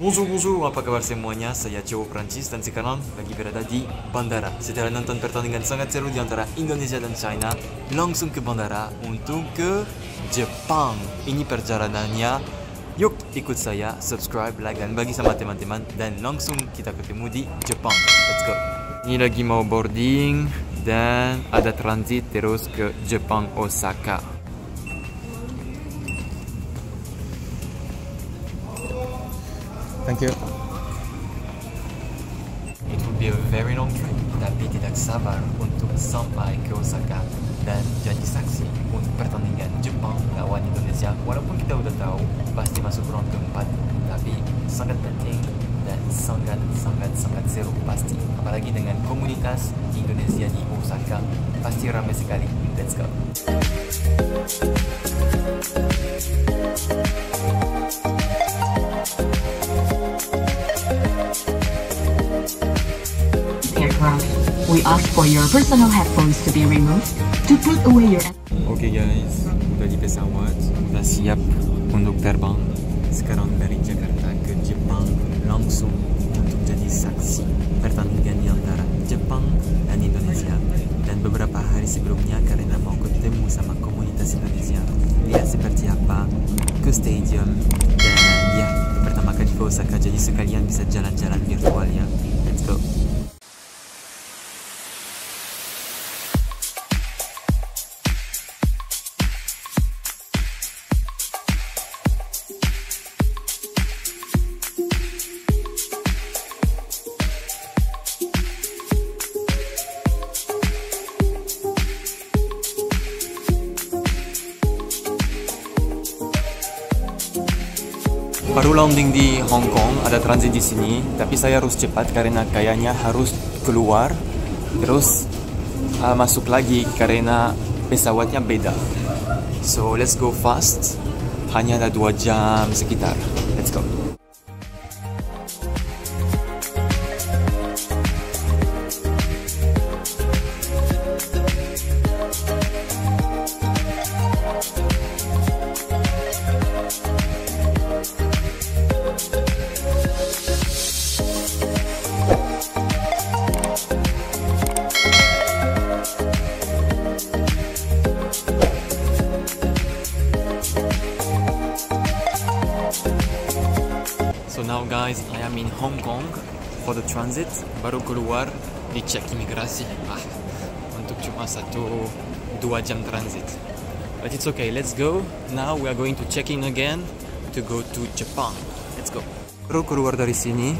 Bonjour, bonjour, apa kabar semuanya? Saya cowok Prancis dan sekarang lagi berada di bandara. Setelah nonton pertandingan sangat seru di antara Indonesia dan China, langsung ke bandara untuk ke Jepang. Ini perjalanannya. Yuk ikut saya, subscribe, like, dan bagi sama teman-teman. Dan langsung kita ketemu di Jepang. Let's go. Ini lagi mau boarding dan ada transit terus ke Jepang, Osaka. Thank you. It will be a very long trip, tapi tidak sabar untuk sampai ke Osaka dan jadi saksi untuk pertandingan Jepang lawan Indonesia. Walaupun kita udah tahu pasti masuk round keempat, tapi sangat penting dan sangat seru pasti. Apalagi dengan komunitas Indonesia di Osaka, pasti ramai sekali. Let's go. We ask for your personal headphones to be removed to put away your. Oke guys, udah di pesawat, udah siap untuk terbang. Sekarang dari Jakarta ke Jepang langsung untuk jadi saksi pertandingan di antara Jepang dan Indonesia. Dan beberapa hari sebelumnya karena mau ketemu sama komunitas Indonesia, lihat seperti apa ke stadium dan ya pertama kali ke Osaka, jadi sekalian bisa jalan-jalan virtual ya. Let's go. Baru landing di Hong Kong, ada transit di sini, tapi saya harus cepat karena kayaknya harus keluar terus masuk lagi karena pesawatnya beda. So let's go fast. Hanya ada 2 jam sekitar. Let's go. So now guys, I am in Hong Kong for the transit. Baru keluar dicek imigrasi. Untuk cuma 1-2 jam transit. But it's okay, let's go. Now we are going to check in again to go to Japan. Let's go. Baru keluar dari sini.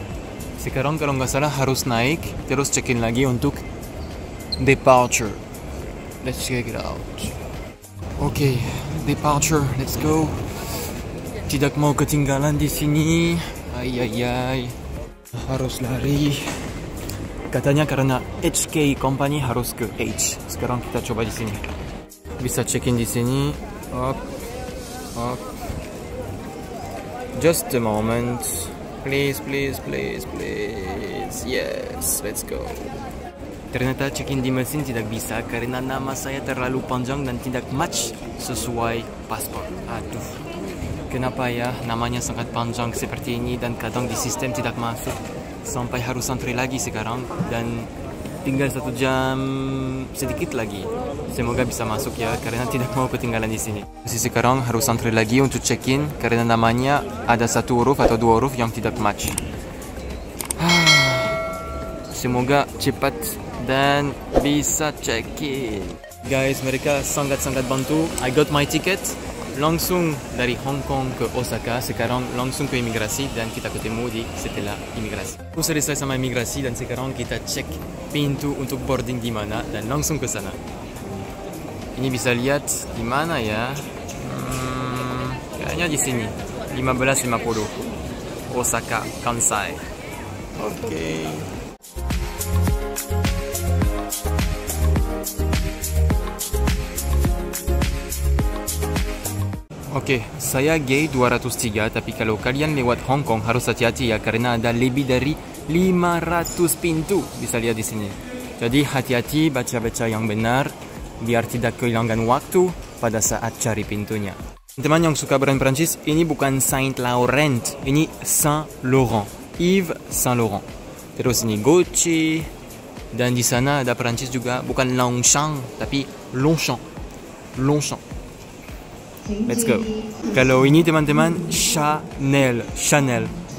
Sekarang kalau nggak salah harus naik terus check in lagi untuk departure. Let's check it out. Okay, departure. Let's go. Tidak mau ketinggalan di sini. Ay, harus lari. Katanya karena HK company harus ke H. Sekarang kita coba di sini. Bisa check in di sini. Up. Just a moment. Please. Yes, let's go. Ternyata check in di mesin tidak bisa karena nama saya terlalu panjang dan tidak match sesuai paspor. Aduh. Kenapa ya namanya sangat panjang seperti ini dan kadang di sistem tidak masuk sampai harus antri lagi sekarang dan tinggal 1 jam sedikit lagi. Semoga bisa masuk ya karena tidak mau ketinggalan di sini. Sekarang harus antri lagi untuk check in karena namanya ada 1 huruf atau 2 huruf yang tidak match. Semoga cepat dan bisa check in. Guys, mereka sangat bantu. I got my ticket. Langsung dari Hong Kong ke Osaka. Sekarang langsung ke imigrasi dan kita ketemu di setelah imigrasi. Aku selesai sama imigrasi dan sekarang kita cek pintu untuk boarding di mana dan langsung ke sana. Ini bisa lihat di mana ya? Kayaknya di sini. 15.50 Osaka Kansai. Oke. Oke, saya G203, tapi kalau kalian lewat Hong Kong harus hati-hati ya karena ada lebih dari 500 pintu, bisa lihat di sini. Jadi hati-hati baca-baca yang benar biar tidak kehilangan waktu pada saat cari pintunya. Teman yang suka brand Prancis, ini bukan Saint Laurent, ini Saint Laurent, Yves Saint Laurent. Terus ini Gucci, dan di sana ada Prancis juga, bukan Longchamp, tapi Longchamp. Longchamp. Let's go. Kalau ini teman-teman, Chanel,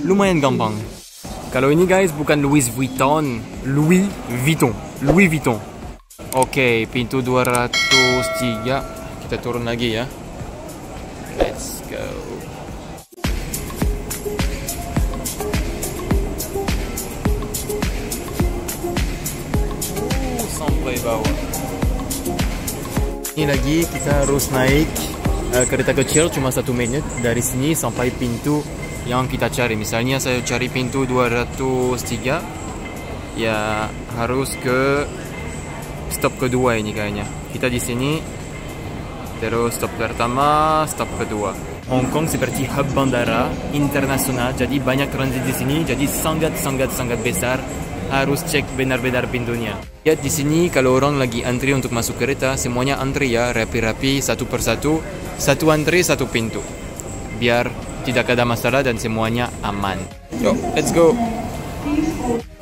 lumayan gampang. Kalau ini guys, bukan Louis Vuitton, Louis Vuitton. Oke, pintu 203, kita turun lagi ya. Let's go. Sampai bawah. Ini lagi kita harus naik kereta kecil cuma 1 menit dari sini sampai pintu yang kita cari. Misalnya saya cari pintu 203, ya harus ke stop kedua ini kayaknya. Kita di sini. Terus stop pertama, stop kedua. Hong Kong seperti hub bandara internasional, jadi banyak transit di sini, jadi sangat besar. Harus cek benar-benar pintunya. Lihat di sini kalau orang lagi antri untuk masuk kereta, semuanya antri ya, rapi-rapi satu persatu, satu antri satu pintu. Biar tidak ada masalah dan semuanya aman. Yo, let's go.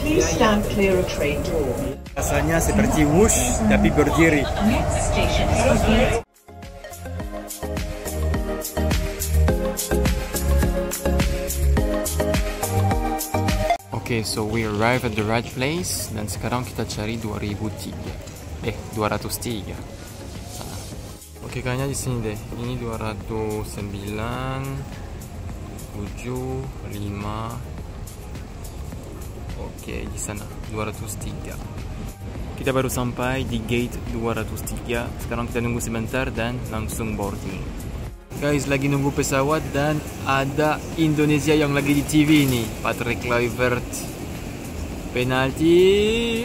Please stand clear of train door. Rasanya seperti wush tapi berdiri. Next station is Okay, so we arrive at the right place dan sekarang kita cari 203. 203. Sana. Oke, kayaknya di sini deh. Ini 209 7 5. Oke, di sana 203. Kita baru sampai di gate 203. Sekarang kita nunggu sebentar dan langsung boarding. Guys, lagi nunggu pesawat dan ada Indonesia yang lagi di TV ini. Patrick Kluivert. Penalti.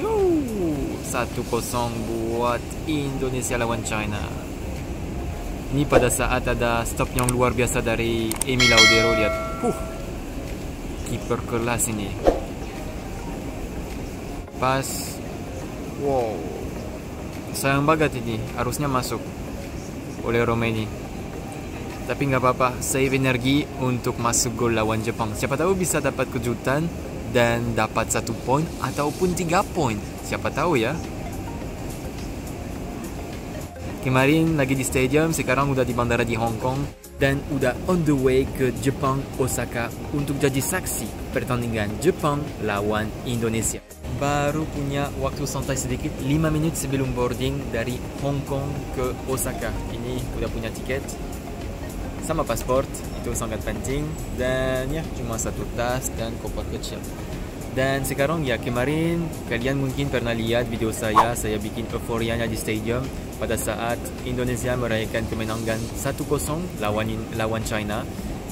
1-0 buat Indonesia lawan China. Ini pada saat ada stop yang luar biasa dari Emil Laudero. Lihat. Kiper kelas ini. Pas. Wow. Sayang banget ini. Harusnya masuk oleh Romeni. Tapi nggak apa-apa, save energi untuk masuk gol lawan Jepang. Siapa tahu bisa dapat kejutan dan dapat 1 poin ataupun 3 poin. Siapa tahu ya. Kemarin lagi di stadium, sekarang udah di bandara di Hong Kong dan udah on the way ke Jepang, Osaka untuk jadi saksi pertandingan Jepang lawan Indonesia. Baru punya waktu santai sedikit, 5 menit sebelum boarding dari Hong Kong ke Osaka. Ini udah punya tiket sama paspor, itu sangat penting. Dan ya, cuma 1 tas dan koper kecil. Dan sekarang ya, kemarin kalian mungkin pernah lihat video saya bikin euforianya di stadium pada saat Indonesia merayakan kemenangan 1-0 lawan China.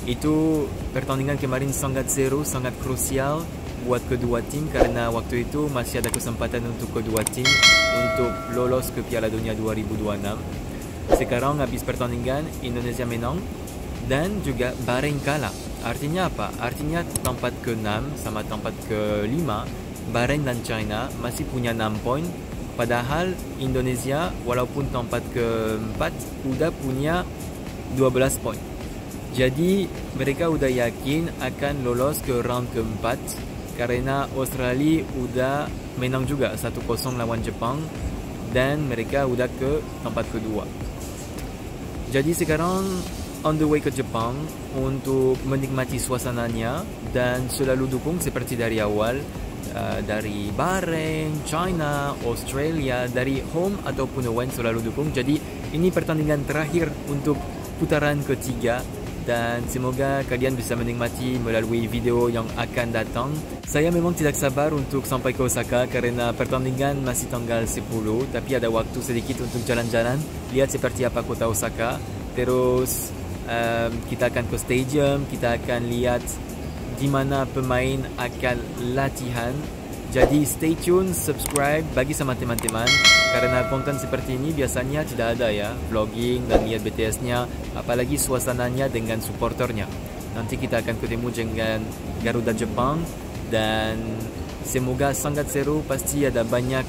Itu pertandingan kemarin sangat seru, sangat krusial buat kedua tim karena waktu itu masih ada kesempatan untuk kedua tim untuk lolos ke Piala Dunia 2026. Sekarang habis pertandingan Indonesia menang dan juga Bahrain kalah. Artinya apa? Artinya tempat ke-6 sama tempat ke-5 Bahrain dan China masih punya 6 poin. Padahal Indonesia walaupun tempat ke-4 udah punya 12 poin. Jadi mereka udah yakin akan lolos ke round ke-4 karena Australia udah menang juga 1-0 lawan Jepang dan mereka udah ke tempat kedua. Jadi sekarang on the way ke Jepang untuk menikmati suasananya dan selalu dukung seperti dari awal dari Bahrain, China, Australia, dari home ataupun away selalu dukung. Jadi ini pertandingan terakhir untuk putaran ketiga dan semoga kalian bisa menikmati melalui video yang akan datang. Saya memang tidak sabar untuk sampai ke Osaka karena pertandingan masih tanggal 10, tapi ada waktu sedikit untuk jalan-jalan, lihat seperti apa kota Osaka. Terus kita akan ke stadium, kita akan lihat di mana pemain akan latihan. Jadi stay tune, subscribe, bagi sama teman-teman karena konten seperti ini biasanya tidak ada ya, vlogging dan lihat BTS-nya, apalagi suasananya dengan supporternya. Nanti kita akan ketemu dengan Garuda Jepang dan semoga sangat seru. Pasti ada banyak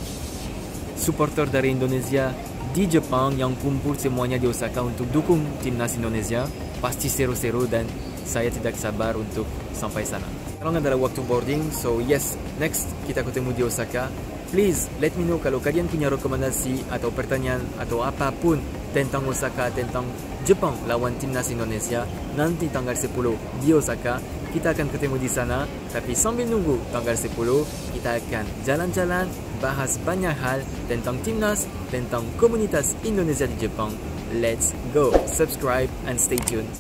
supporter dari Indonesia di Jepang yang kumpul semuanya di Osaka untuk dukung timnas Indonesia. Pasti seru-seru dan saya tidak sabar untuk sampai sana. Sekarang adalah waktu boarding, so yes, next kita ketemu di Osaka. Please let me know kalau kalian punya rekomendasi atau pertanyaan atau apapun tentang Osaka, tentang Jepang lawan timnas Indonesia nanti tanggal 10 di Osaka. Kita akan ketemu di sana, tapi sambil nunggu tanggal 10 kita akan jalan-jalan, bahas banyak hal tentang timnas, tentang komunitas Indonesia di Jepang. Let's go, subscribe and stay tuned.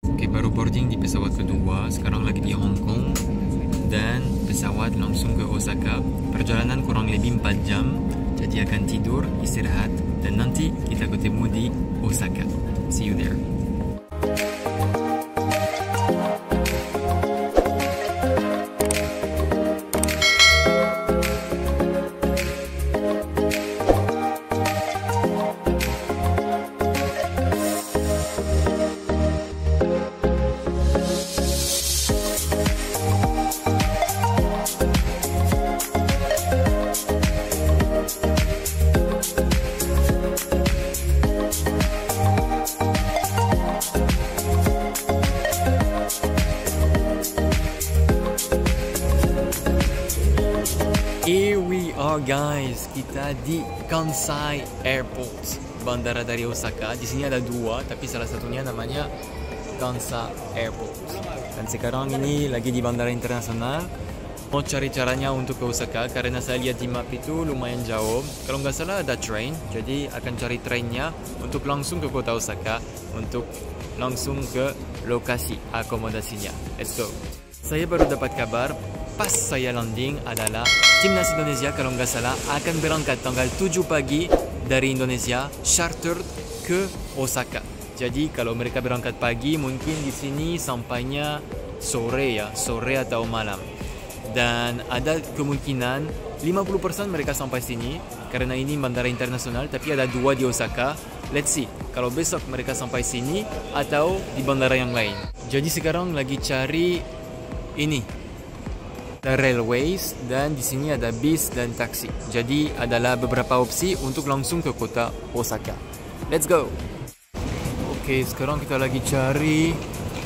Oke, baru boarding di pesawat kedua, sekarang lagi di Hong Kong dan pesawat langsung ke Osaka. Perjalanan kurang lebih 4 jam, jadi akan tidur, istirahat dan nanti kita ketemu di Osaka. See you there. Here we are guys, kita di Kansai Airport, bandara dari Osaka. Di sini ada dua, tapi salah satunya namanya Kansai Airport. Dan sekarang ini lagi di bandara internasional. Mau cari caranya untuk ke Osaka karena saya lihat di map itu lumayan jauh. Kalau nggak salah ada train, jadi akan cari trainnya untuk langsung ke kota Osaka, untuk langsung ke lokasi akomodasinya. Let's go. Saya baru dapat kabar pas saya landing adalah timnas Indonesia kalau nggak salah akan berangkat tanggal 7 pagi dari Indonesia charter ke Osaka. Jadi kalau mereka berangkat pagi mungkin di sini sampainya sore atau malam. Dan ada kemungkinan 50% mereka sampai sini karena ini bandara internasional, tapi ada 2 di Osaka. Let's see kalau besok mereka sampai sini atau di bandara yang lain. Jadi sekarang lagi cari ini The railways, dan di sini ada bis dan taksi. Jadi adalah beberapa opsi untuk langsung ke kota Osaka. Let's go. Oke, sekarang kita lagi cari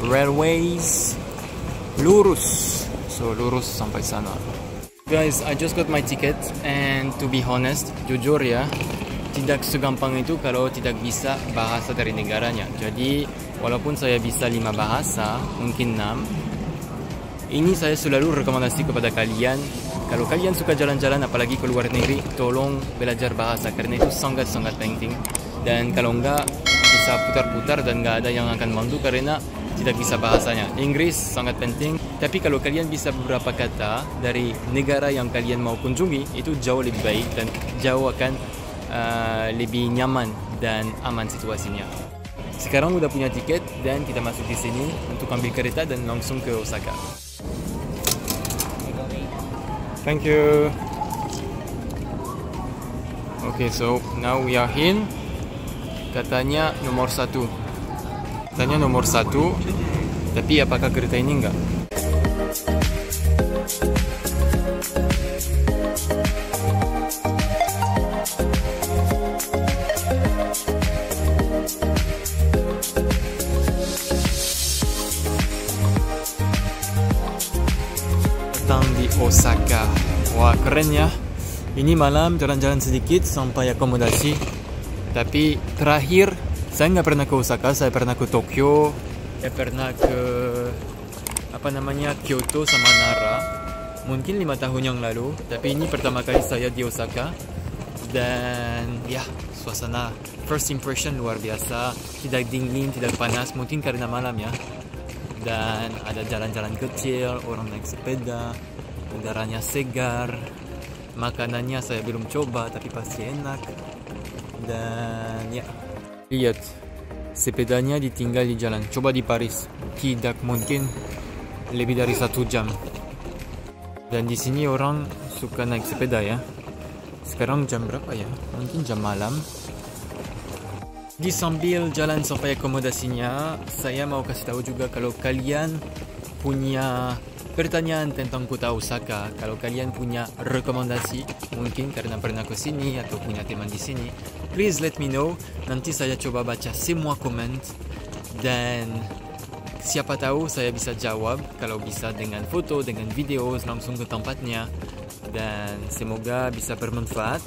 railways lurus. So lurus sampai sana. Guys, I just got my ticket and to be honest, jujur ya, tidak segampang itu kalau tidak bisa bahasa dari negaranya. Jadi walaupun saya bisa 5 bahasa, mungkin 6. Ini saya selalu rekomendasi kepada kalian, kalau kalian suka jalan-jalan apalagi ke luar negeri, tolong belajar bahasa karena itu sangat-sangat penting. Dan kalau enggak bisa putar-putar dan enggak ada yang akan bantu karena tidak bisa bahasanya. Inggris sangat penting, tapi kalau kalian bisa beberapa kata dari negara yang kalian mau kunjungi, itu jauh lebih baik dan jauh akan lebih nyaman dan aman situasinya. Sekarang udah punya tiket dan kita masuk di sini untuk ambil kereta dan langsung ke Osaka. Thank you. Okay, so now we are in. Katanya nomor 1. Katanya nomor 1. Tapi apakah kereta ini enggak? Di Osaka. Wah, keren ya. Ini malam jalan-jalan sedikit sampai akomodasi. Tapi terakhir saya nggak pernah ke Osaka, saya pernah ke Tokyo, saya pernah ke Kyoto sama Nara. Mungkin 5 tahun yang lalu, tapi ini pertama kali saya di Osaka. Dan ya, suasana first impression luar biasa, tidak dingin, tidak panas, mungkin karena malam ya. Dan ada jalan-jalan kecil, orang naik sepeda, udaranya segar, makanannya saya belum coba tapi pasti enak. Dan ya, lihat sepedanya ditinggal di jalan. Coba di Paris, tidak mungkin lebih dari 1 jam. Dan di sini orang suka naik sepeda ya. Sekarang jam berapa ya? Mungkin jam malam. Di sambil jalan sampai akomodasinya, saya mau kasih tahu juga kalau kalian punya pertanyaan tentang kota Osaka, kalau kalian punya rekomendasi, mungkin karena pernah ke sini atau punya teman di sini, please let me know. Nanti saya coba baca semua komen dan siapa tahu saya bisa jawab, kalau bisa dengan foto, dengan video langsung ke tempatnya, dan semoga bisa bermanfaat.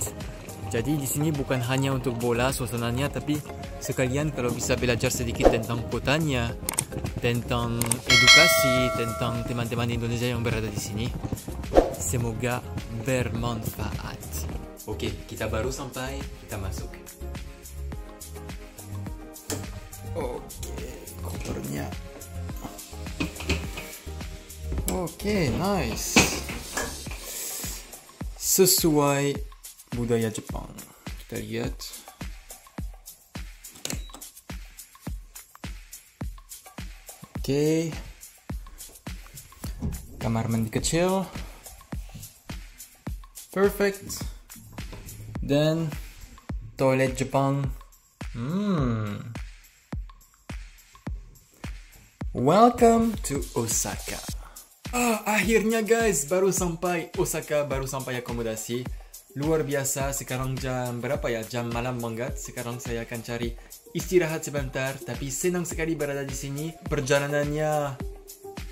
Jadi di sini bukan hanya untuk bola suasananya, tapi sekalian kalau bisa belajar sedikit tentang kotanya, tentang edukasi, tentang teman-teman Indonesia yang berada di sini. Semoga bermanfaat. Oke, kita baru sampai, kita masuk. Oke, kopernya. Oke, nice. Sesuai budaya Jepang. Kita lihat. Oke. Kamar mandi kecil. Perfect. Dan toilet Jepang. Welcome to Osaka. Akhirnya guys, baru sampai Osaka, baru sampai akomodasi. Luar biasa, sekarang jam berapa ya? Jam malam banget. Sekarang saya akan cari istirahat sebentar, tapi senang sekali berada di sini. Perjalanannya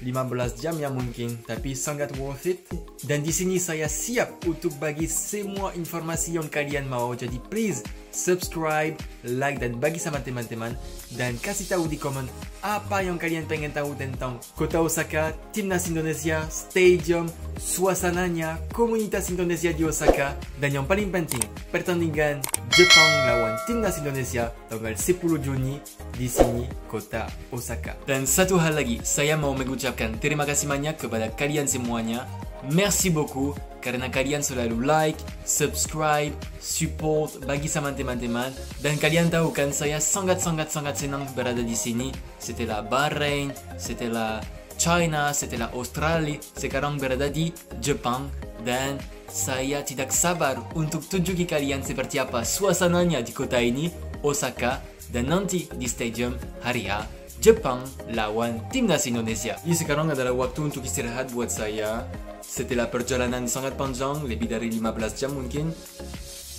15 jam ya mungkin, tapi sangat worth it. Dan di sini saya siap untuk bagi semua informasi yang kalian mau. Jadi please subscribe, like dan bagi sama teman-teman, dan kasih tahu di komen apa yang kalian pengen tahu tentang kota Osaka, timnas Indonesia, stadium, suasananya, komunitas Indonesia di Osaka, dan yang paling penting, pertandingan Jepang lawan timnas Indonesia tanggal 10 Juni di sini, kota Osaka. Dan satu hal lagi, saya mau mengucapkan terima kasih banyak kepada kalian semuanya. Merci beaucoup karena kalian selalu like, subscribe, support bagi sama teman-teman, dan kalian tahu kan saya sangat senang berada di sini. Setelah Bahrain, setelah China, setelah Australia, sekarang berada di Jepang, dan saya tidak sabar untuk tunjuki kalian seperti apa suasananya di kota ini, Osaka, dan nanti di stadium hari A Jepang lawan timnas Indonesia. Jadi sekarang adalah waktu untuk istirahat buat saya. Setelah perjalanan sangat panjang, lebih dari 15 jam mungkin,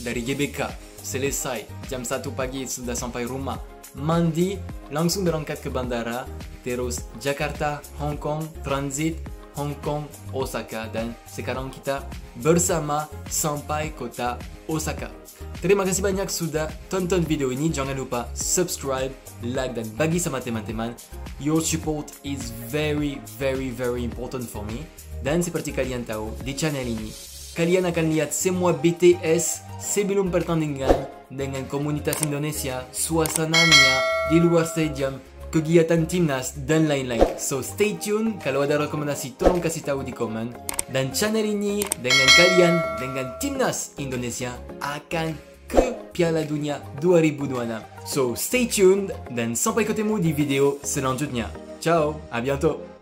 dari GBK selesai jam 1 pagi sudah sampai rumah, mandi, langsung berangkat ke bandara, terus Jakarta, Hong Kong, transit Hong Kong, Osaka, dan sekarang kita bersama sampai kota Osaka. Terima kasih banyak sudah tonton video ini. Jangan lupa subscribe, like dan bagi sama teman-teman. Your support is very important for me. Dan seperti kalian tahu, di channel ini kalian akan lihat semua BTS sebelum pertandingan dengan komunitas Indonesia, suasananya di luar stadium, kegiatan timnas dan lain-lain. So stay tune, kalau ada rekomendasi tolong kasih tahu di komen. Dan channel ini dengan kalian, dengan timnas Indonesia akan ke Piala Dunia 2026. So stay tuned dan sampai ketemu di video selanjutnya. Ciao, à bientôt.